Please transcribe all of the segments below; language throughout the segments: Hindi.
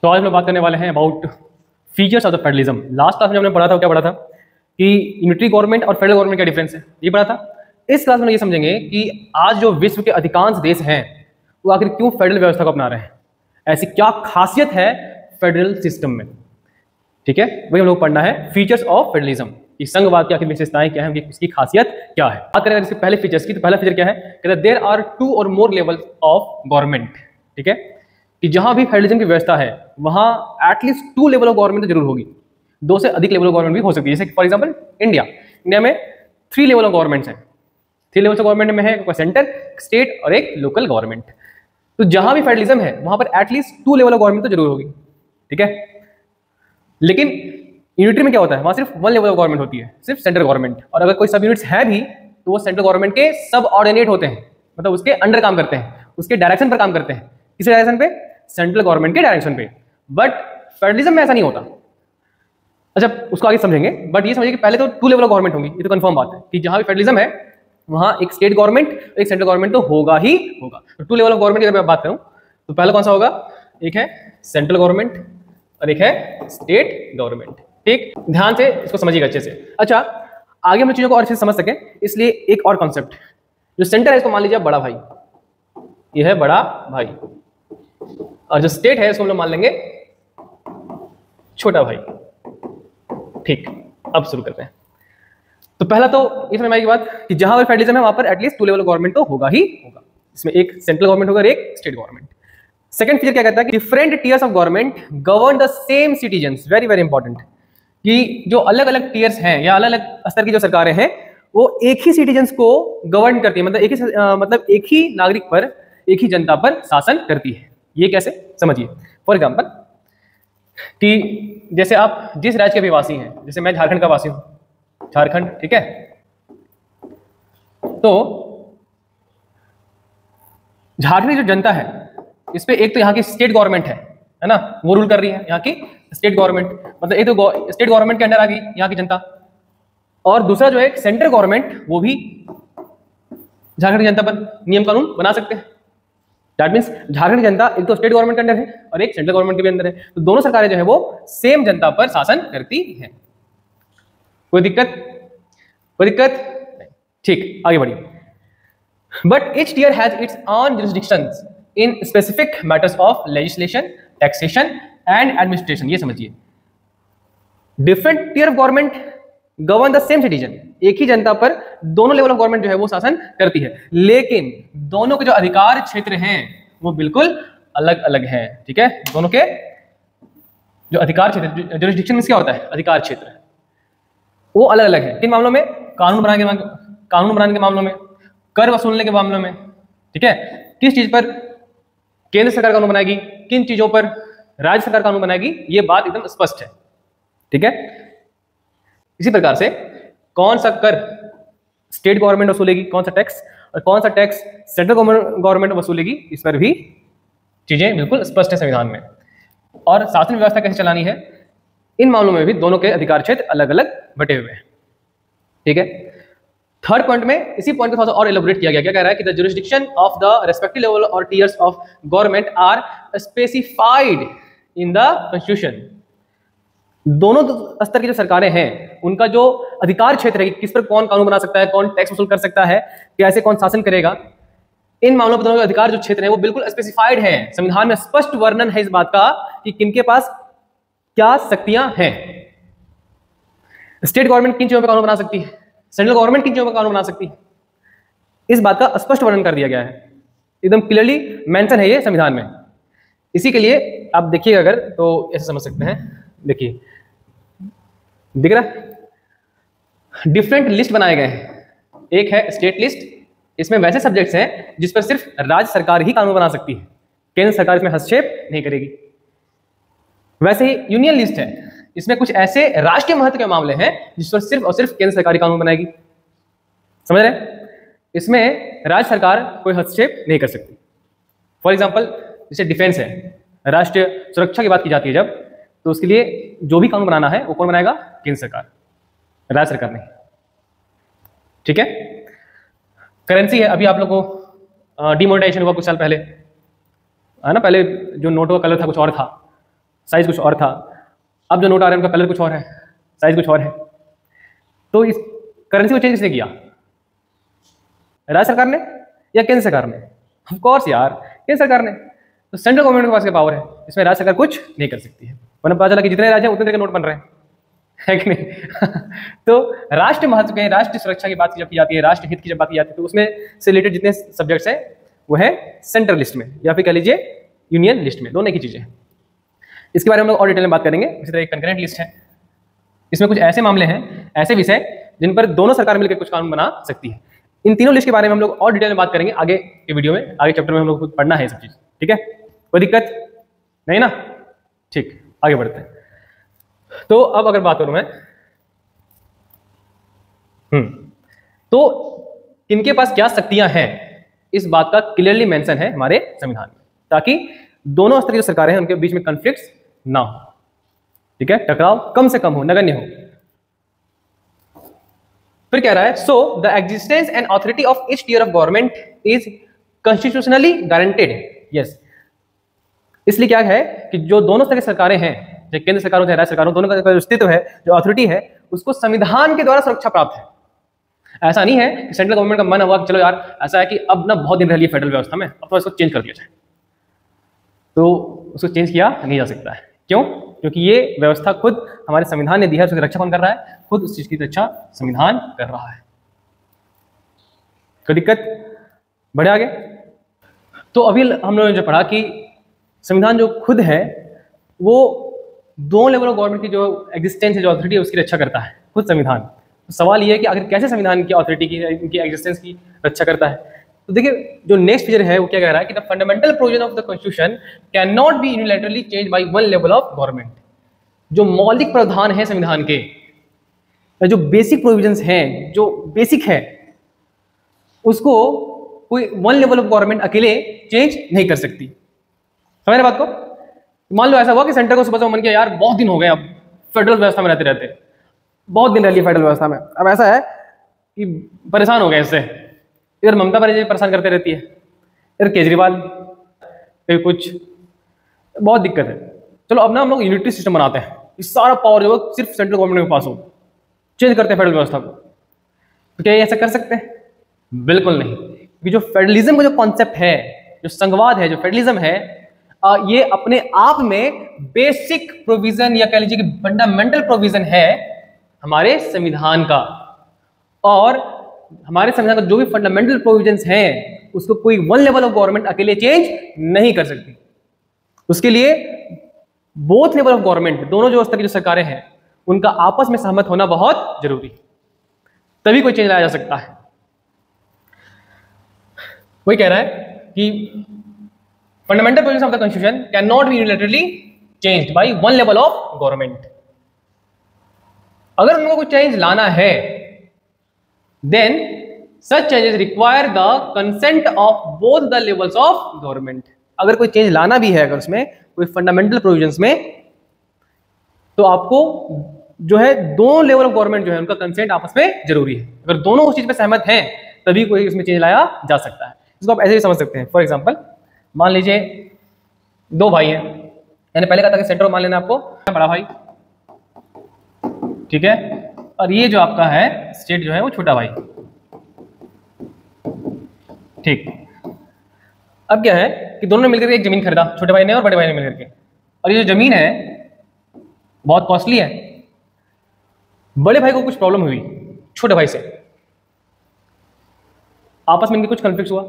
तो आज हम लोग बात करने वाले हैं about features of the federalism. Last class में हमने पढ़ा था, क्या पढ़ा था कि यूनिटरी गवर्नमेंट और फेडरल गवर्नमेंट का डिफरेंस है, ये पढ़ा था। इस क्लास में ये समझेंगे कि आज जो विश्व के अधिकांश देश हैं वो आखिर क्यों फेडरल व्यवस्था को अपना रहे हैं, ऐसी क्या खासियत है फेडरल सिस्टम में। ठीक है, वही हम लोग पढ़ना है, फीचर्स ऑफ फेडरलिज्म, कि संघवाद की आखिर विशेषताएं क्या है, उनकी इसकी खासियत क्या है। बात करें इसके पहले फीचर्स की, तो पहला फीचर क्या है, कहते हैं देयर आर 2 और मोर लेवल ऑफ गवर्नमेंट। ठीक है, कि जहां भी फेडरलिज्म की व्यवस्था है वहां एटलीस्ट 2 लेवल ऑफ गवर्नमेंट तो जरूर होगी, 2 से अधिक लेवल ऑफ गवर्नमेंट भी हो सकती है। जैसे फॉर एग्जांपल इंडिया में 3 लेवल ऑफ गवर्नमेंट्स हैं। 3 लेवल ऑफ गवर्नमेंट में है एक सेंटर, स्टेट और एक लोकल गवर्नमेंट। तो जहां भी फेडरलिज्म है वहां पर एटलीस्ट 2 लेवल ऑफ गवर्नमेंट तो जरूर होगी। ठीक है, लेकिन यूनिटरी में क्या होता है, वहां सिर्फ 1 लेवल ऑफ गवर्नमेंट होती है, सिर्फ सेंट्रल गवर्नमेंट। और अगर कोई सब यूनिट्स है भी तो वो सेंट्रल गवर्नमेंट के सब ऑर्डिनेट होते हैं, मतलब उसके अंडर काम करते हैं, उसके डायरेक्शन पर काम करते हैं। किस डायरेक्शन पे? सेंट्रल गवर्नमेंट के डायरेक्शन पे। बट फेडरलिज्म में ऐसा नहीं होता। अच्छा, उसको आगे समझेंगे, बट ये समझिए कि पहले तो 2 लेवल ऑफ गवर्नमेंट होंगी, ये तो कंफर्म बात है कि जहां भी फेडरलिज्म है वहां एक स्टेट गवर्नमेंट और एक सेंट्रल गवर्नमेंट तो होगा ही होगा। तो 2 लेवल ऑफ गवर्नमेंट की अगर मैं बात करूं तो पहला कौन सा होगा, एक है सेंट्रल गवर्नमेंट और एक है स्टेट गवर्नमेंट। ठीक, ध्यान से इसको समझिएगा अच्छे से। अच्छा, आगे हम चीजों को और अच्छे से समझ सकें इसलिए एक और कॉन्सेप्ट, जो सेंटर है इसको मान लीजिए बड़ा भाई, ये है बड़ा भाई, और जो स्टेट है इसको हम लोग मान लेंगे छोटा भाई। ठीक, अब शुरू करते हैं। तो पहला तो ये समझ में आएगी बात कि जहां पर फेडरलिज्म है वहां पर एटलीस्ट 2 लेवल ऑफ गवर्नमेंट तो होगा ही होगा। इसमें एक सेंट्रल गवर्नमेंट होगा और एक स्टेट गवर्नमेंट। सेकंड फीचर क्या कहता है कि different tiers of government govern the same citizens. Very very important, कि जो अलग अलग टियर्स हैं या अलग अलग स्तर की जो सरकारें हैं वो एक ही सिटीजन्स को गवर्न करती है, मतलब एक ही नागरिक पर, एक ही जनता पर शासन करती है। ये कैसे, समझिए। फॉर एग्जाम्पल कि जैसे आप जिस राज्य के भी वासी हैं, जैसे मैं झारखंड का वासी हूं, झारखंड, ठीक है, तो झारखंड की जो जनता है इस पे एक तो यहाँ की स्टेट गवर्नमेंट है ना, वो रूल कर रही है, यहाँ की स्टेट गवर्नमेंट, मतलब एक तो स्टेट गवर्नमेंट के अंडर आ गई यहाँ की जनता, और दूसरा जो है सेंट्रल गवर्नमेंट, वो भी झारखंड की जनता पर नियम कानून बना सकते हैं। दैट मींस झारखंड की जनता एक तो स्टेट गवर्नमेंट के अंडर है और एक सेंट्रल गवर्नमेंट के भी अंदर है, तो दोनों सरकारें जो है वो सेम जनता पर शासन करती हैं। कोई दिक्कत? कोई दिक्कत नहीं। ठीक, आगे बढ़िए। But each tier has its own jurisdictions in specific matters of legislation, taxation and administration। ये समझिए, different tier of government govern the same citizen। एक ही जनता पर दोनों लेवल ऑफ गवर्नमेंट जो है वो शासन करती है, लेकिन दोनों के जो अधिकार क्षेत्र हैं वो बिल्कुल अलग अलग हैं। ठीक है, दोनों के जो अधिकार क्षेत्र, jurisdiction क्या होता है, अधिकार क्षेत्र, वो अलग अलग है। किन मामलों में? कानून बनाने के मामलों में, कर वसूलने के मामलों में। ठीक है, किस चीज पर केंद्र सरकार कानून बनाएगी, किन चीजों पर राज्य सरकार कानून बनाएगी, ये बात एकदम स्पष्ट है। ठीक है, इसी प्रकार से कौन सा कर स्टेट गवर्नमेंट वसूलेगी, कौन सा टैक्स, और कौन सा टैक्स सेंट्रल गवर्नमेंट वसूलेगी, इस पर भी चीजें बिल्कुल स्पष्ट है संविधान में। और शासन व्यवस्था कैसे चलानी है, इन मामलों में भी दोनों के अधिकार क्षेत्र अलग अलग बटे हुए हैं। ठीक है, थर्ड पॉइंट में इसी पॉइंट को थोड़ा सा और एलोबरेट किया गया। क्या कह रहा है कि the jurisdiction of the respective level और tiers of government are specified in the constitution. दोनों स्तर की जो सरकारें हैं उनका जो अधिकार क्षेत्र है कि किस पर कौन कानून बना सकता है, कौन टैक्स वसूल कर सकता है, कैसे कौन शासन करेगा, इन मामलों पर दोनों के अधिकार जो क्षेत्र है वो बिल्कुल स्पेसिफाइड है। संविधान में स्पष्ट वर्णन है इस बात का कि किनके पास क्या शक्तियां हैं। स्टेट गवर्नमेंट किन चीजों पर कानून बना सकती है, सेंट्रल गवर्नमेंट किन चीजों पर कानून बना सकती है, इस बात का स्पष्ट वर्णन कर दिया गया है, एकदम क्लियरली मेंशन है ये संविधान में। इसी के लिए आप देखिएगा अगर तो ऐसे समझ सकते हैं, देखिए दिख रहा है, डिफरेंट लिस्ट बनाए गए हैं। एक है स्टेट लिस्ट, इसमें वैसे सब्जेक्ट्स हैं जिस पर सिर्फ राज्य सरकार ही कानून बना सकती है, केंद्र सरकार इसमें हस्तक्षेप नहीं करेगी। वैसे ही यूनियन लिस्ट है, इसमें कुछ ऐसे राष्ट्रीय महत्व के मामले हैं जिस पर सिर्फ और सिर्फ केंद्र सरकारी कानून बनाएगी। समझ रहे हैं, इसमें राज्य सरकार कोई हस्तक्षेप नहीं कर सकती। फॉर एग्जांपल जैसे डिफेंस है, राष्ट्रीय सुरक्षा की बात की जाती है जब, तो उसके लिए जो भी कानून बनाना है वो कौन बनाएगा, केंद्र सरकार, राज्य सरकार नहीं। ठीक है, करेंसी है, अभी आप लोगों को डिमोनेटाइजेशन हुआ कुछ साल पहले, है ना, पहले जो नोटों का कलर था कुछ और था, साइज कुछ और था, अब जो नोट आ रहे हैं उनका कलर कुछ और है, साइज कुछ और है। तो इस करेंसी को चेंज किसने किया? राज्य सरकार ने या केंद्र सरकार ने? ऑफ कोर्स यार, केंद्र सरकार ने। तो सेंट्रल गवर्नमेंट के पास क्या पावर है, इसमें राज्य सरकार कुछ नहीं कर सकती है। वरना पता चला कि जितने राज्य हैं उतने तरह के नोट बन रहे हैं, है कि नहीं? तो राष्ट्र महत्व के, राष्ट्रीय सुरक्षा की बात जब की जाती है, राष्ट्र हित की जब बात की जाती है, तो उसमें से रिलेटेड जितने सब्जेक्ट्स हैं वो है सेंट्रल लिस्ट में या फिर कह लीजिए यूनियन लिस्ट में, दोनों की चीजें हैं। इसके बारे में हम लोग और डिटेल में बात करेंगे। इसी तरह एक कंकरेंट लिस्ट है, इसमें कुछ ऐसे मामले हैं, ऐसे विषय जिन पर दोनों सरकार मिलकर कुछ कानून बना सकती है। इन तीनों लिस्ट के बारे में हम लोग और डिटेल में बात करेंगे आगे के वीडियो में, आगे चैप्टर में हम लोग पढ़ना है सब चीज, ठीक है? कोई दिक्कत नहीं ना? ठीक, आगे बढ़ते हैं। तो अब अगर बात करूं मैं, तो इनके पास क्या शक्तियां हैं, इस बात का क्लियरली मेंशन है हमारे संविधान में, ताकि दोनों स्तर की जो सरकारें हैं उनके बीच में कॉन्फ्लिक्ट्स ना हो, ठीक है? टकराव कम से कम हो, नगण्य हो। फिर कह रहा है, so the existence and authority of each tier of government is constitutionally guaranteed. Yes, इसलिए क्या है कि जो दोनों तरह की सरकारें हैं, चाहे केंद्र सरकार हो चाहे राज्य सरकार हो, दोनों का जो अस्तित्व है, जो अथॉरिटी है, उसको संविधान के द्वारा सुरक्षा प्राप्त है। ऐसा नहीं है कि सेंट्रल गवर्नमेंट का मन हुआ कि चलो यार ऐसा है कि अब ना बहुत दिन रह लिया फेडरल व्यवस्था में, अब तो इसको चेंज कर दिया जाए, तो उसको चेंज किया नहीं जा सकता है। क्यों? क्योंकि ये व्यवस्था खुद हमारे संविधान ने दी है, उसकी रक्षा कौन कर रहा है? खुद उस चीज की रक्षा संविधान कर रहा है। कोई दिक्कत? बढ़े आगे। तो अभी हम लोगों ने जो पढ़ा कि संविधान जो खुद है वो दो लेवल ऑफ गवर्नमेंट की जो एग्जिस्टेंस है, जो अथॉरिटी है, उसकी रक्षा करता है खुद संविधान। तो सवाल ये है कि आखिर कैसे संविधान की अथॉरिटी की, इनकी एग्जिस्टेंस की रक्षा करता है? तो देखिए, जो नेक्स्ट फीचर है वो क्या कह रहा है कि the fundamental provision of the constitution can not be unilaterally change by one level of government. जो मौलिक प्रावधान है संविधान के, जो बेसिक प्रोविजंस हैं, जो बेसिक है, उसको कोई वन लेवल ऑफ गवर्नमेंट अकेले चेंज नहीं कर सकती। समझ रहे बात को? मान लो ऐसा हुआ कि सेंटर को सुबह से मन किया यार बहुत दिन हो गए अब फेडरल व्यवस्था में रहते रहते, बहुत दिन रह लिए फेडरल व्यवस्था में, अब ऐसा है कि परेशान हो गए इससे। इधर ममता बनर्जी परेशान करते रहती है, इधर केजरीवाल, फिर कुछ, बहुत दिक्कत है। चलो अब ना हम लोग यूनिटरी सिस्टम बनाते हैं, इस सारा पावर जो है सिर्फ सेंट्रल गवर्नमेंट के पास हो, चेंज करते हैं फेडरल व्यवस्था को। तो क्या ये ऐसा कर सकते हैं? बिल्कुल नहीं। क्योंकि जो फेडरलिज्म का जो कॉन्सेप्ट है, जो संघवाद है, जो फेडरलिज्म है, ये अपने आप में बेसिक प्रोविजन या कह लीजिए कि फंडामेंटल प्रोविजन है हमारे संविधान का। और हमारे संविधान का जो भी फंडामेंटल प्रोविजंस हैं उसको कोई वन लेवल ऑफ गवर्नमेंट अकेले चेंज नहीं कर सकती। उसके लिए बोथ लेवल ऑफ गवर्नमेंट, दोनों जो स्तर की जो सरकारें हैं, उनका आपस में सहमत होना बहुत जरूरी, तभी कोई चेंज लाया जा सकता है। वही कह रहा है कि fundamental provisions of the constitution can not be unilaterally changed by one level of government. अगर उनको कोई चेंज लाना है, then such changes require the consent of both the levels of government। अगर कोई चेंज लाना भी है, अगर उसमें कोई फंडामेंटल प्रोविजंस में, तो आपको जो है दोनों लेवल ऑफ गवर्नमेंट जो है उनका कंसेंट आपस में जरूरी है। अगर दोनों उस चीज पे सहमत हैं तभी कोई उसमें चेंज लाया जा सकता है। इसको आप ऐसे भी समझ सकते हैं। फॉर एग्जांपल, मान लीजिए दो भाई हैं, मैंने पहले कहा था कि सेंटर मान लेना आपको बड़ा भाई, ठीक है, और ये जो आपका है स्टेट जो है वो छोटा भाई, ठीक। अब क्या है कि दोनों ने मिलकर एक जमीन खरीदा, छोटे भाई ने और बड़े भाई ने मिलकर के, और ये जो जमीन है बहुत कॉस्टली है। बड़े भाई को कुछ प्रॉब्लम हुई छोटे भाई से, आपस में इनके कुछ कॉन्फ्लिक्ट हुआ।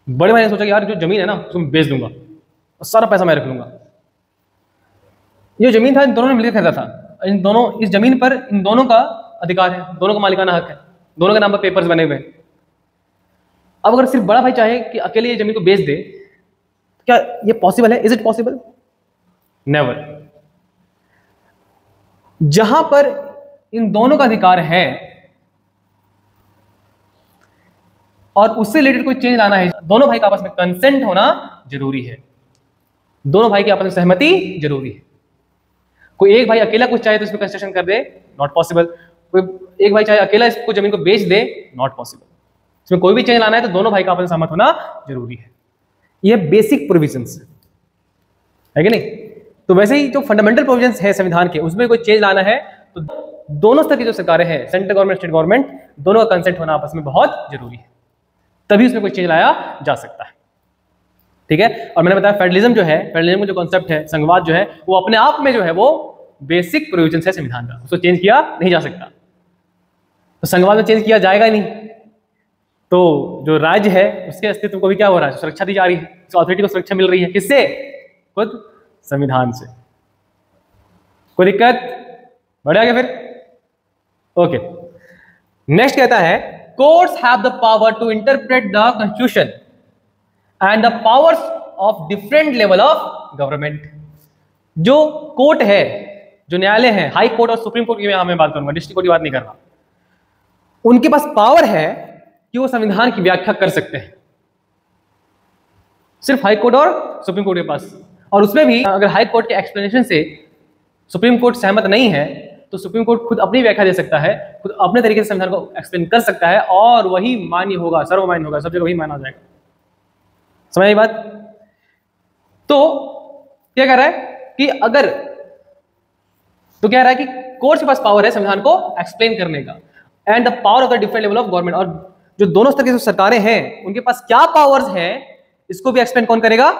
बड़े भाई ने सोचा कि यार जो जमीन है ना उसको मैं बेच दूंगा और सारा पैसा मैं रख लूंगा। ये जमीन था इन दोनों ने मिलकर खरीदा था, इन दोनों, इस जमीन पर इन दोनों का अधिकार है, दोनों का मालिकाना हक है, दोनों के नाम पर पेपर्स बने हुए हैं। अब अगर सिर्फ बड़ा भाई चाहे कि अकेले ये जमीन को बेच दे, क्या ये पॉसिबल है? Is it possible? नेवर। जहां पर इन दोनों का अधिकार है और उससे रिलेटेड कोई चेंज लाना है, दोनों भाई का आपस में कंसेंट होना जरूरी है, दोनों भाई की आपस में सहमति जरूरी है। कोई एक भाई अकेला कुछ चाहे तो इसमें कंस्ट्रक्शन कर दे, नॉट पॉसिबल। कोई एक भाई चाहे अकेला इसको जमीन को बेच दे, नॉट पॉसिबल। इसमें कोई भी चेंज लाना है तो दोनों भाई का आपस में सहमत होना जरूरी है। यह बेसिक प्रोविजंस है कि नहीं? तो वैसे ही जो फंडामेंटल प्रोविजंस है संविधान के, उसमें कोई चेंज लाना है तो दोनों स्तर की जो सरकारें हैं, सेंट्रल गवर्नमेंट, स्टेट गवर्नमेंट, दोनों का कंसेंट होना आपस में बहुत जरूरी है, तभी उसमें कोई चेंज लाया जा सकता है। ठीक है। और मैंने बताया फेडरलिज्म जो है, फेडरलिज्म का जो कॉन्सेप्ट है, संघवाद जो है, वो अपने आप में जो है वो बेसिक प्रोविजन है संविधान का, उसको चेंज किया नहीं जा सकता। तो संघवाद में चेंज किया जाएगा ही नहीं, तो जो राज्य है उसके अस्तित्व को भी क्या हो रहा है, सुरक्षा दी जा रही है, उस अथॉरिटी को सुरक्षा मिल रही है, किससे? खुद संविधान से। कोई दिक्कत? बढ़े आगे फिर। ओके, नेक्स्ट कहता है courts have the power to interpret the constitution and the powers of different level of government. जो कोर्ट है, जो न्यायालय है, हाई कोर्ट और सुप्रीम कोर्ट की मैं बात करूंगा, डिस्ट्रिक्ट कोर्ट की बात नहीं कर रहा, उनके पास पावर है कि वो संविधान की व्याख्या कर सकते हैं, सिर्फ हाई कोर्ट और सुप्रीम कोर्ट के पास। और उसमें भी अगर हाई कोर्ट के एक्सप्लेनेशन से सुप्रीम कोर्ट सहमत नहीं है तो सुप्रीम कोर्ट खुद अपनी व्याख्या दे सकता है, खुद अपने तरीके से संविधान को एक्सप्लेन कर सकता है, और वही मान्य होगा, सर्वमान्य होगा, सब जगह वही माना जाएगा। समझ आई बात? तो क्या कह रहा है कि अगर, तो क्या रहा है कि कोर्ट के पास पावर है संविधान को एक्सप्लेन करने का, and the power of the different level of government, और जो दोनों स्तर की जो सरकारें हैं उनके पास क्या पावर्स हैं इसको भी एक्सप्लेन कौन करेगा?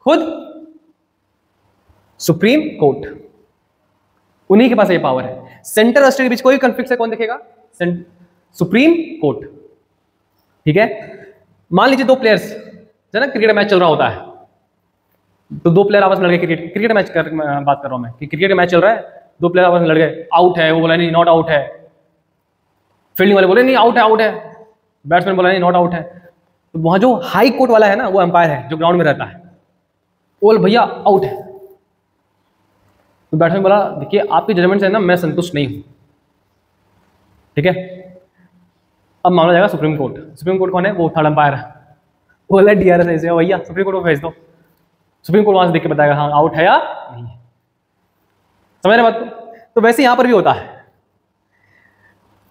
खुद सुप्रीम कोर्ट, उन्हीं के पास ये पावर है। सेंटर और स्टेट के बीच कोई कंफ्लिक्ट है, कौन देखेगा? Supreme court. ठीक है। मान लीजिए दो प्लेयर्स, है ना, क्रिकेट मैच चल रहा होता है, तो दो प्लेयर आपस में लड़ गए, क्रिकेट मैच बात कर रहा हूं मैं कि क्रिकेट मैच चल रहा है, दो प्लेयर आपस में लड़ गए, आउट है, वो बोला नहीं नॉट आउट है, फील्डिंग वाले बोले नहीं आउट है, आउट है, बैट्समैन बोला नहीं नॉट आउट है। तो वहां जो हाई कोर्ट वाला है ना, वो एम्पायर है जो ग्राउंड में रहता है, वो बोल भैया आउट है। तो बैट्समैन बोला देखिए आपकी जजमेंट से ना मैं संतुष्ट नहीं हूं। ठीक है। अब मामला जाएगा सुप्रीम कोर्ट। सुप्रीम कोर्ट कौन है? वो थर्ड एम्पायर है, बोला डीआरएस ऐसे भैया सुप्रीम कोर्ट को भेज दो, सुप्रीम कोर्ट वहां से देख के बताएगा हाँ आउट है या नहीं है। समझ रहे बात को? तो वैसे यहां पर भी होता है,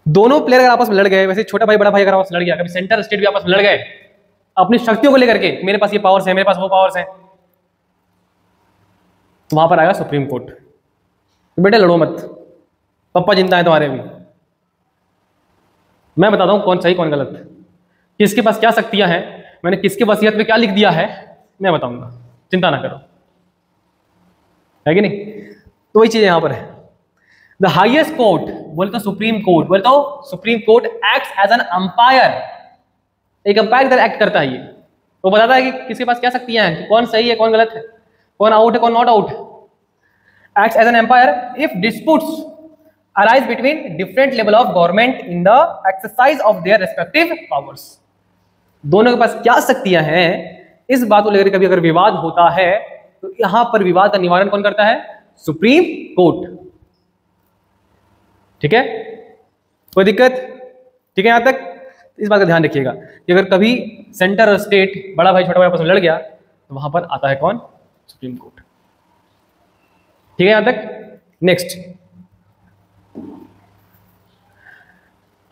दोनों प्लेयर अगर आपस में लड़ गए, वैसे छोटा भाई बड़ा भाई अगर आपस में लड़ गया, कभी सेंटर स्टेट भी आपस में लड़ गए अपनी शक्तियों को लेकर के, मेरे पास ये पावर्स है, मेरे पास वो पावर्स है, तो वहां पर आएगा सुप्रीम कोर्ट। तो बेटे लड़ो मत, पप्पा चिंता है तुम्हारे भी, मैं बताता हूं कौन सही कौन गलत, किसके पास क्या शक्तियां हैं, मैंने किसके वसीयत में क्या लिख दिया है मैं बताऊंगा, चिंता ना करो, है कि नहीं? तो वही चीज यहां पर है। द हाईएस्ट कोर्ट, बोले तो सुप्रीम कोर्ट, बोले तो supreme court acts as an umpire, एक अंपायर की तरह एक्ट करता है ये, वो बताता है कि किसके पास क्या शक्तियां हैं, कौन सही है कौन गलत है, कौन आउट है कौन not out. Acts as an umpire if disputes arise between different level of government in the exercise of their respective powers. दोनों के पास क्या शक्तियां हैं, इस बात को लेकर कभी अगर विवाद होता है तो यहां पर विवाद का निवारण कौन करता है? Supreme court. ठीक है, कोई दिक्कत? ठीक है, यहां तक इस बात का ध्यान रखिएगा कि अगर कभी सेंटर और स्टेट, बड़ा भाई छोटा भाई आपस में लड़ गया तो वहां पर आता है कौन? Supreme court. ठीक है यहां तक? नेक्स्ट,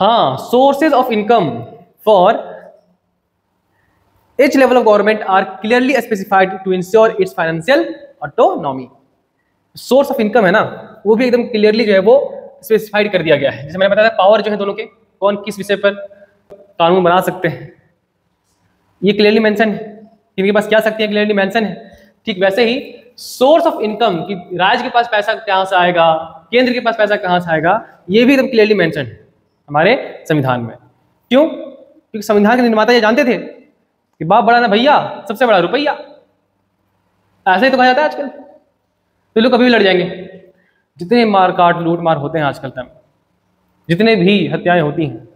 हाँ, sources of income for each level of government are clearly specified to ensure its financial autonomy। Source of income है ना, वो भी एकदम क्लियरली जो है वो स्पेसिफाइड कर दिया गया है। जैसे मैंने बताया था पावर जो है दोनों के, कौन किस विषय पर कानून बना सकते हैं, ये क्लियरली मेंशन है, इनके पास क्या शक्तियां क्लियरली मेंशन है। ठीक वैसे ही सोर्स ऑफ इनकम कि राज्य के पास पैसा कहां से आएगा, केंद्र के पास पैसा कहां से आएगा, ये भी एकदम क्लियरली मेंशन है हमारे संविधान में। क्यों? क्योंकि संविधान के निर्माता ये जानते थे कि बाप बड़ा ना भैया, सबसे बड़ा रुपया, ऐसा ही तो कहा जाता है आजकल, तो लोग कभी भी लड़ जाएंगे। जितने मार काट लूट मार होते हैं आजकल तक, जितने भी हत्याएं होती हैं,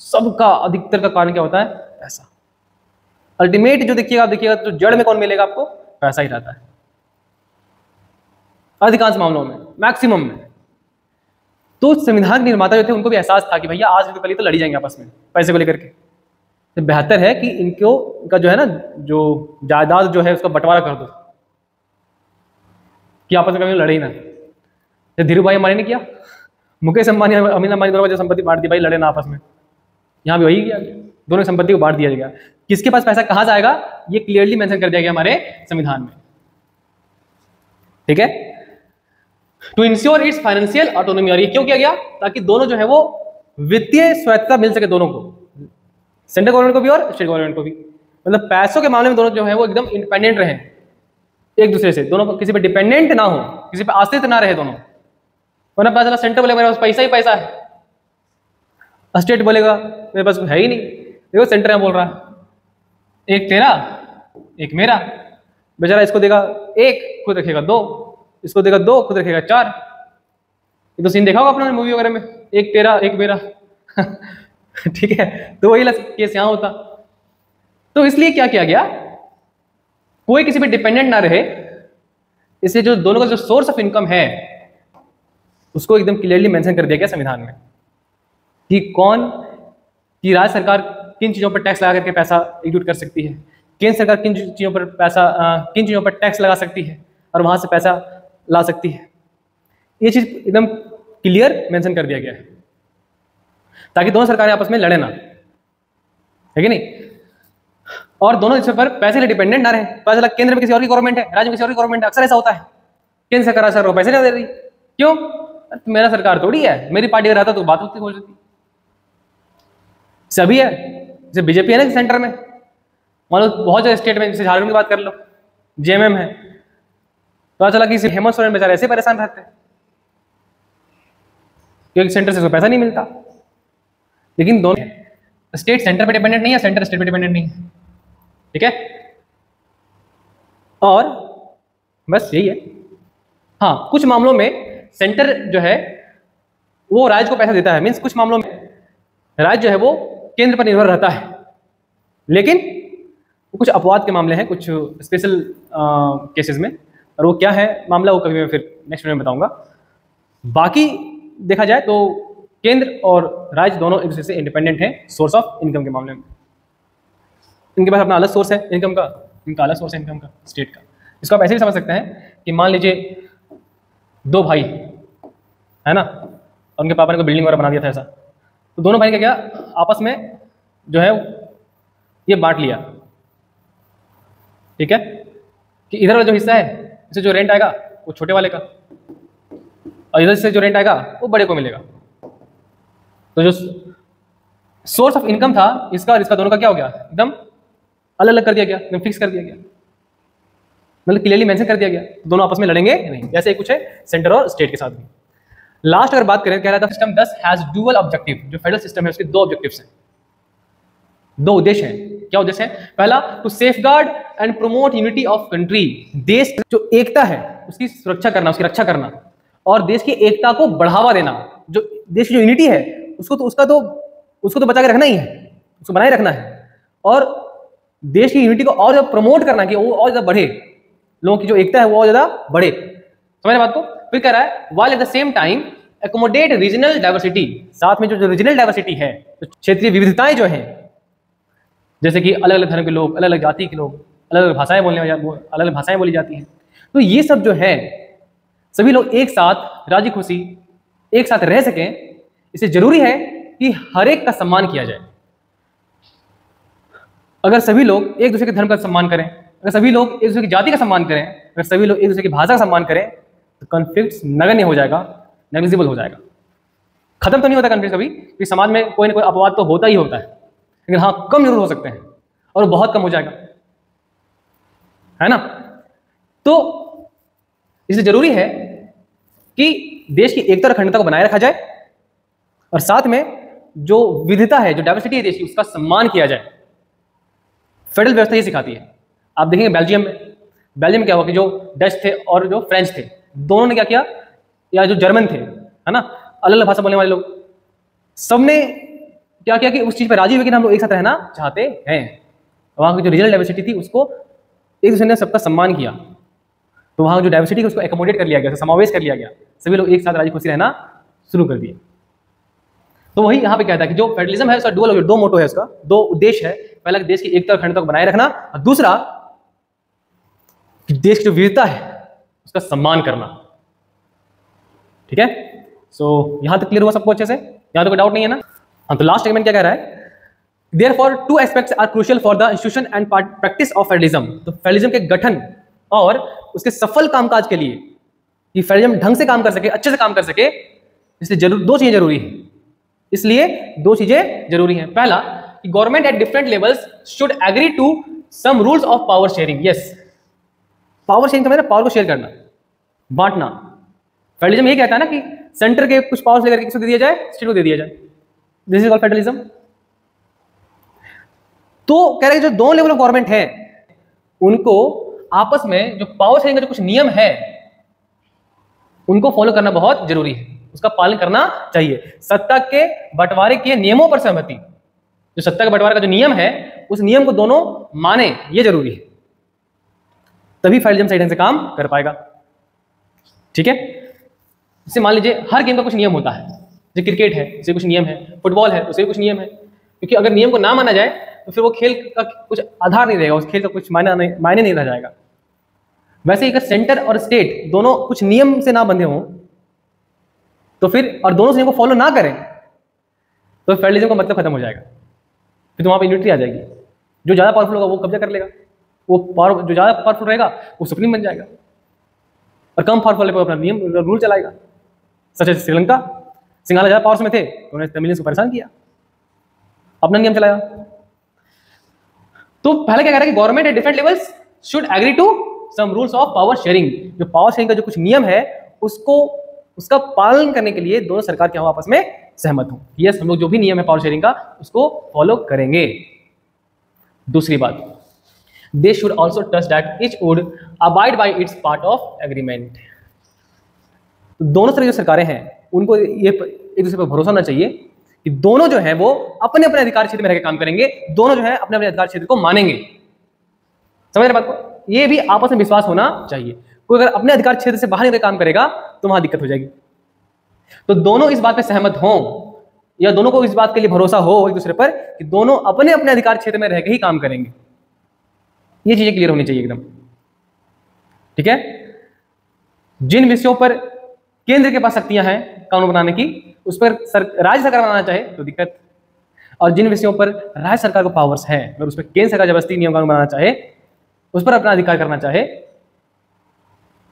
सबका अधिकतर का कारण क्या होता है? पैसा। अल्टीमेट जो देखिएगा तो जड़ में कौन मिलेगा आपको? पैसा ही रहता है अधिकांश मामलों में, मैक्सिमम में। तो संविधान के निर्माता जो थे उनको भी एहसास था कि भैया आज तो कल तो लड़ी जाएंगे आपस में पैसे को लेकर के, तो बेहतर है कि इनका जो है ना, जो जायदाद जो है उसका बंटवारा कर दो कि आपस में कभी लड़े ही ना। तो धीरू भाई अंबानी ने किया, मुकेश अंबानी अनिल अंबानी दोनों को संपत्ति बांट दी, भाई लड़े ना आपस में, यहाँ भी वही किया, दोनों की संपत्ति को बांट दिया गया। किसके पास पैसा कहां से आएगा ये क्लियरली मेंशन कर दिया गया हमारे संविधान में। ठीक है, to ensure its financial autonomy. और ये क्यों किया गया? ताकि दोनों जो है वो वित्तीय स्वायत्तता मिल सके दोनों को, सेंट्रल गवर्नमेंट को भी और स्टेट गवर्नमेंट को भी। मतलब पैसों के मामले में दोनों जो है वो एकदम इंडिपेंडेंट रहे एक दूसरे से, दोनों किसी पे डिपेंडेंट ना हो, किसी पे आश्रित ना रहे दोनों। वरना पता चला सेंटर बोलेगा मेरे पास पैसा ही पैसा है, स्टेट बोलेगा मेरे पास है ही नहीं। देखो सेंटर में बोल रहा है एक तेरा एक मेरा, बेचारा इसको देगा एक, खुद रखेगा दो, इसको देगा दो, खुद रखेगा चार। ये तो सीन देखा होगा आपने मूवी वगैरह में, एक तेरा एक मेरा ठीक है, तो वही केस यहाँ होता। तो इसलिए क्या किया गया, कोई किसी पे डिपेंडेंट ना रहे, इसलिए जो दोनों का जो सोर्स ऑफ इनकम है उसको एकदम क्लियरली मेंशन कर दिया गया संविधान में कि कौन, कि राज्य सरकार किन चीजों पर टैक्स लगा करके पैसा एग्जीक्यूट कर सकती है, केंद्र सरकार किन चीजों पर किन चीजों पर टैक्स लगा सकती है और वहां से पैसा ला सकती है। ये चीज एकदम क्लियर मेंशन कर दिया गया है ताकि दोनों सरकारें आपस में लड़े ना, है कि नहीं, और दोनों इस पर पैसे लिए डिपेंडेंट ना रहे। पता चला केंद्र में किसी और की गवर्नमेंट है, राज्य में किसी और की गवर्नमेंट है, अक्सर ऐसा होता है, केंद्र सरकार राज्य सरकार को पैसे नहीं दे रही, क्यों? मेरा सरकार थोड़ी है, मेरी पार्टी रहता तो बात होती हो जाती। सभी है, जैसे बीजेपी है ना सेंटर में, मान लो बहुत सारे स्टेट में, जैसे झारखंड की बात कर लो, जेएमएम है, पता चला कि हेमंत सोरेन बेचारे ऐसे परेशान रहते हैं क्योंकि सेंटर से पैसा नहीं मिलता। लेकिन दोनों स्टेट सेंटर पे डिपेंडेंट नहीं है, सेंटर स्टेट पे डिपेंडेंट नहीं है, ठीक है। और बस यही है। हाँ, कुछ मामलों में सेंटर जो है वो राज्य को पैसा देता है, मीन्स कुछ मामलों में राज्य जो है वो केंद्र पर निर्भर रहता है, लेकिन कुछ अपवाद के मामले हैं, कुछ स्पेशल केसेस में, और वो क्या है मामला वो कभी मैं फिर नेक्स्ट वीडियो में बताऊंगा। बाकी देखा जाए तो केंद्र और राज्य दोनों एक दूसरे से इंडिपेंडेंट हैं सोर्स ऑफ इनकम के मामले में। इनके पास अपना अलग सोर्स है इनकम का, इनका अलग सोर्स है इनकम का, स्टेट का। इसको आप ऐसे भी समझ सकते हैं कि मान लीजिए दो भाई है ना, और उनके पापा ने कोई बिल्डिंग वगैरह बना दिया था ऐसा, तो दोनों भाई का क्या आपस में जो है ये बांट लिया, ठीक है, कि इधर वाला जो हिस्सा है इससे जो रेंट आएगा वो छोटे वाले का, और इधर से जो रेंट आएगा वो बड़े को मिलेगा। तो जो सोर्स ऑफ इनकम था इसका और इसका दोनों का क्या हो गया, एकदम अलग अलग कर दिया गया, एकदम फिक्स कर दिया गया, मतलब क्लियरली मेंशन कर दिया गया, दोनों आपस में लड़ेंगे नहीं, जैसे कुछ है सेंटर और स्टेट के साथ भी। लास्ट अगर बात करें, कह रहा था सिस्टम दस हैज डुअल ऑब्जेक्टिव। जो फेडरल सिस्टम है उसके दो ऑब्जेक्टिव्स हैं, दो उद्देश्य हैं। क्या उद्देश्य है? पहला, to safeguard and promote unity of country. देश जो एकता है उसकी सुरक्षा करना, उसकी रक्षा करना, और देश की एकता को बढ़ावा देना। जो देश की जो यूनिटी है उसको तो बचा के रखना ही है, उसको बनाए रखना है, और देश की यूनिटी को और ज्यादा प्रमोट करना कि वो और ज्यादा बढ़े, लोगों की जो एकता है वो और ज्यादा बढ़े। समझ बात को? फिर कह रहा है while at the same time accommodate regional diversity। साथ में जो रीजनल डाइवर्सिटी है, तो क्षेत्रीय विविधताएं जो हैं, जैसे कि अलग अलग धर्म के लोग, अलग अलग जाति के लोग, अलग अलग भाषाएं अलग अलग भाषाएं बोली जाती हैं, तो ये सब जो है सभी लोग एक साथ राजी खुशी एक साथ रह सकें, इससे जरूरी है कि हर एक का सम्मान किया जाए। अगर सभी लोग एक दूसरे के धर्म का सम्मान करें, अगर सभी लोग एक दूसरे की जाति का सम्मान करें, अगर सभी लोग एक दूसरे की भाषा का सम्मान करें, तो कॉन्फ्लिक्ट नगण्य हो जाएगा, नेग्लिजिबल हो जाएगा। खत्म तो नहीं होता कॉन्फ्लिक्ट कभी, क्योंकि समाज में कोई ना कोई अपवाद तो होता ही होता है, लेकिन हाँ कम जरूर हो सकते हैं, और बहुत कम हो जाएगा, है ना। तो इसलिए जरूरी है कि देश की एकता और अखंडता को बनाए रखा जाए, और साथ में जो विविधता है, जो डाइवर्सिटी है देश की, उसका सम्मान किया जाए। फेडरल व्यवस्था ये सिखाती है। आप देखेंगे बेल्जियम में क्या हुआ कि जो डच थे और जो फ्रेंच थे, दोनों ने क्या किया, या जो जर्मन थे, है ना, अलग अलग भाषा बोलने वाले लोग, सबने क्या किया कि उस चीज पर राजी हुए कि हम लोग एक साथ रहना चाहते हैं। वहाँ की जो रीजनल डाइवर्सिटी थी उसको एक दूसरे ने सबका सम्मान किया, तो वहाँ जो डाइवर्सिटी उसको एकोमोडेट कर लिया गया, समावेश कर लिया गया, सभी लोग एक साथ राजी खुशी रहना शुरू कर दिए। तो वही यहाँ पे कहता है कि जो फेडरलिज्म है उसका डुअल, दो मोटो है, उसका दो उद्देश्य है। पहला, देश की एकता और अखंडता को बनाए रखना, और दूसरा देश की जो विविधता है उसका सम्मान करना। ठीक है, सो यहां तक क्लियर हुआ सबको अच्छे से? यहां तो कोई डाउट नहीं है ना? हाँ, तो लास्ट स्टेटमेंट क्या कह रहा है? Therefore, two aspects are crucial for the institution and practice of federalism। तो फेडरलिज्म के गठन और उसके सफल कामकाज के लिए कि फेडरलिज्म ढंग से काम कर सके, अच्छे से काम कर सके, इसलिए दो चीजें जरूरी है। इसलिए दो चीजें जरूरी हैं। पहला कि government at different levels should agree to some rules of power sharing. Yes, power sharing का मतलब पावर को शेयर करना, बांटना। फेडरलिज्म ये कहता है ना कि सेंटर के कुछ पावर्स लेकर किसको दे दिया जाए, स्टेट को दे दिया जाए। This is called federalism. तो कह रहे हैं जो दोनों लेवल ऑफ गवर्नमेंट है उनको आपस में जो पावर शेयरिंग का जो कुछ नियम है उनको फॉलो करना बहुत जरूरी है, उसका पालन करना चाहिए। सत्ता के बंटवारे के नियमों पर सहमति, जो सत्ता के बंटवारे का जो नियम है उस नियम को दोनों माने, ये जरूरी है, तभी फेडरलिज्म सही ढंग से काम कर पाएगा। ठीक है, जैसे मान लीजिए हर गेम का कुछ नियम होता है, जैसे क्रिकेट है उसे कुछ नियम है, फुटबॉल है उसे कुछ नियम है, क्योंकि अगर नियम को ना माना जाए तो फिर वो खेल का कुछ आधार नहीं रहेगा, उस खेल का कुछ मायने नहीं रह जाएगा। वैसे ही अगर सेंटर और स्टेट दोनों कुछ नियम से ना बंधे हों तो फिर, और दोनों नियम को फॉलो ना करें तो फेडरलिज्म का मतलब खत्म हो जाएगा। फिर तो वहां पर यूनिटी आ जाएगी, जो ज्यादा पावरफुल होगा वो कब्जा कर लेगा, वो पावर जो ज्यादा पावरफुल रहेगा वो सुप्रीम बन जाएगा, और कम पावरफुल पर अपना नियम रूल चलाएगा। सच है श्रीलंका, सिंघाला ज्यादा पावर्स में थे तो उन्होंने तमिलियंस को परेशान किया, अपना नियम चलाया। तो पहले क्या कह रहा है कि government at different levels should agree to some rules of power sharing. जो पावर शेयरिंग का जो कुछ नियम है उसका पालन करने के लिए दोनों सरकार के आपस में सहमत हो। यस, हम लोग जो भी नियम है पावर शेयरिंग का उसको फॉलो करेंगे। दूसरी बात, they should also trust that each would abide by it's part of agreement. दोनों तरह की जो सरकारें हैं उनको ये एक दूसरे पर भरोसा होना चाहिए कि दोनों जो है वो अपने अपने अधिकार क्षेत्र में रहकर काम करेंगे, दोनों जो है अपने अपने अधिकार क्षेत्र को मानेंगे। समझ रहे बात को? ये भी आपस में विश्वास होना चाहिए। कोई अगर अपने अधिकार क्षेत्र से बाहर निकल काम करेगा तो वहां दिक्कत हो जाएगी। तो दोनों इस बात पे सहमत हों या दोनों को इस बात के लिए भरोसा हो एक दूसरे पर कि दोनों अपने अपने अधिकार क्षेत्र में रहकर ही काम करेंगे। ये चीजें क्लियर होनी चाहिए एकदम। ठीक है, जिन विषयों पर केंद्र के पास शक्तियां हैं कानून बनाने की उस पर राज्य सरकार बनाना चाहे तो दिक्कत, और जिन विषयों पर राज्य सरकार को पावर्स है अगर उस पर केंद्र सरकार जबरदस्ती नियम कानून बनाना चाहे, उस पर अपना अधिकार करना चाहे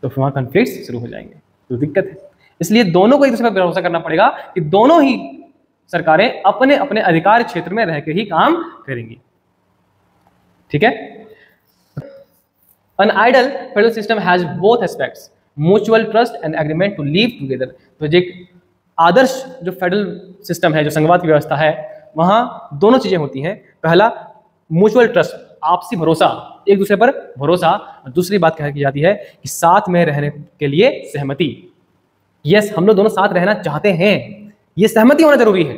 तो फिर वहां कॉन्फ्लिक्ट शुरू हो जाएंगे, तो दिक्कत है। इसलिए दोनों को एक दूसरे पर भरोसा करना पड़ेगा कि दोनों ही सरकारें अपने अपने अधिकार क्षेत्र में रहकर ही काम करेंगी। ठीक है, An ideal federal system has both aspects, mutual trust and agreement to live together। तो एक आदर्श जो फेडरल सिस्टम है, जो संघवाद की व्यवस्था है, वहां दोनों चीजें होती हैं। पहला म्यूचुअल ट्रस्ट, आपसी भरोसा, एक दूसरे पर भरोसा, और दूसरी बात क्या की जाती है कि साथ में रहने के लिए सहमति। यस, हम लोग दोनों साथ रहना चाहते हैं, ये सहमति होना जरूरी है।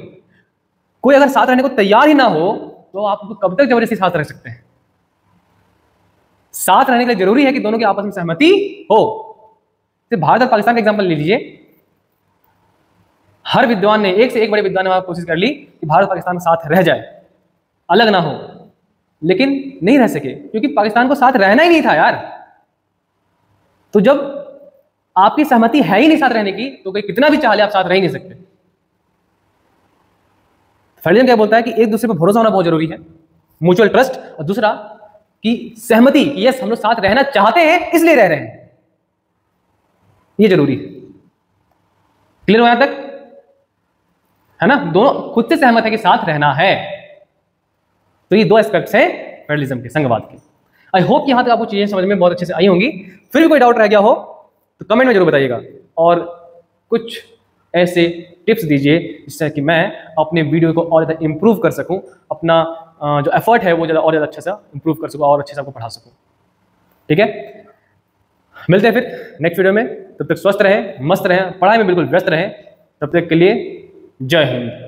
कोई अगर साथ रहने को तैयार ही ना हो तो आप कब तक जबरदस्ती साथ रह सकते हैं? साथ रहने के लिए जरूरी है कि दोनों की आपस में सहमति हो। तो भारत और पाकिस्तान का एग्जांपल ले लीजिए। हर विद्वान ने, एक से एक बड़े विद्वान ने कोशिश कर ली कि भारत पाकिस्तान साथ रह जाए, अलग ना हो, लेकिन नहीं रह सके क्योंकि पाकिस्तान को साथ रहना ही नहीं था यार। तो जब आपकी सहमति है ही नहीं साथ रहने की तो कोई कितना भी चाह ले आप साथ रह ही नहीं सकते। फेडरलिज्म क्या बोलता है कि एक दूसरे पर भरोसा होना बहुत जरूरी है, म्यूचुअल ट्रस्ट, और दूसरा कि सहमति, यस हम लोग साथ रहना चाहते हैं इसलिए रह रहे हैं, ये जरूरी है। क्लियर हो यहां तक? है ना, दोनों खुद से सहमत है कि साथ रहना है। तो ये दो एस्पेक्ट्स हैं फेडरलिज्म के, संघवाद के। आई होप कि यहां तक आपको चीजें समझ में बहुत अच्छे से आई होंगी। फिर भी कोई डाउट रह गया हो तो कमेंट में जरूर बताइएगा, और कुछ ऐसे टिप्स दीजिए जिससे कि मैं अपने वीडियो को और ज़्यादा इंप्रूव कर सकूं, अपना जो एफर्ट है वो ज़्यादा और ज़्यादा अच्छे से इंप्रूव कर सकूं और अच्छे से आपको पढ़ा सकूं। ठीक है, मिलते हैं फिर नेक्स्ट वीडियो में। तब तक स्वस्थ रहें, मस्त रहें, पढ़ाई में बिल्कुल व्यस्त रहें। तब तक के लिए जय हिंद।